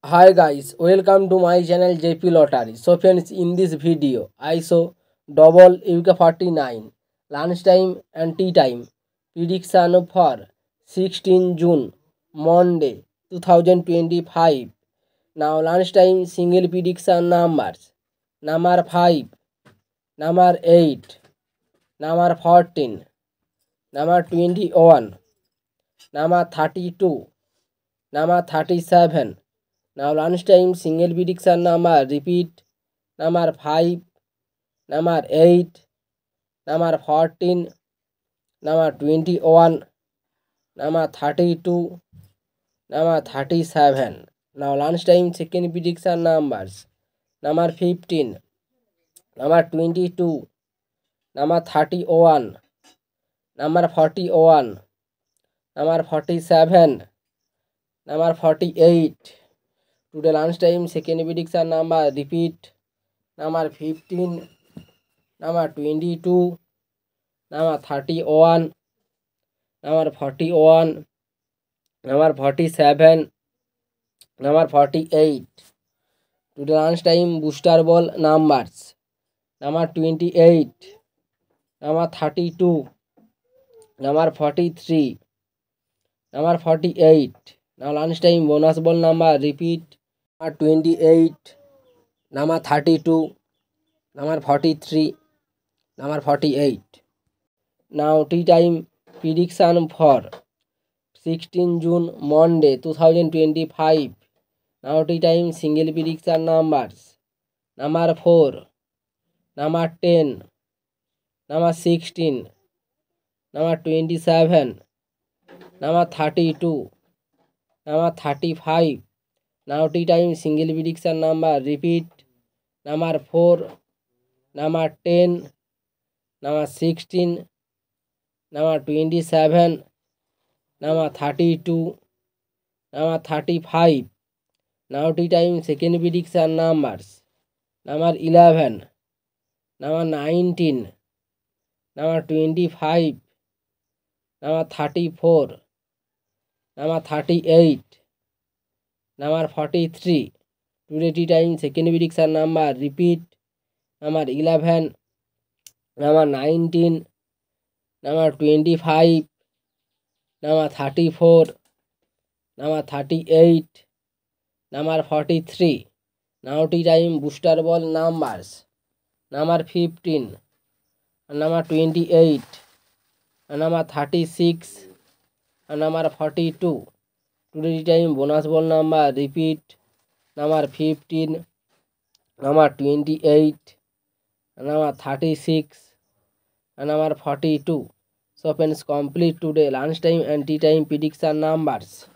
Hi guys, welcome to my channel JP Lottery. So friends, in this video, I show double UK49 lunchtime and tea time prediction for 16 June Monday 2025. Now lunchtime single prediction numbers: number 5, number 8, number 14, number 21, number 32, number 37. Now lunchtime single prediction number repeat: number 5, number 8, number 14, number 21, number 32, number 37. Now lunchtime second prediction numbers: number 15, number 22, number 31, number 41, number 47, number 48. Today lunchtime second prediction number repeat: number 15, number 22, number 31, number 41, number 47, number 48. Today lunchtime booster ball numbers: number 28, number 32, number 43, number 48. Now lunchtime bonus ball number repeat: number 28, number 32, number 43, number 48. Now tea time prediction for 16 June Monday 2025. Now tea time single prediction numbers: number 4, number 10, number 16, number 27, number 32, number 35. Now tea time single prediction number repeat: number 4, number 10, number 16, number 27, number 32, number 35. Now tea time second prediction numbers: number 11, number 19, number 25, number 34, number 38, number 43. Today tea time second prediction number repeat: number 11, number 19, number 25, number 34, number 38, number 43. Now tea time booster ball numbers: number 15, number 28, number 36, number 42. Today tea time bonus ball number repeat: number 15, number 28, number 36, number 42. So friends, complete today lunchtime and tea time prediction numbers.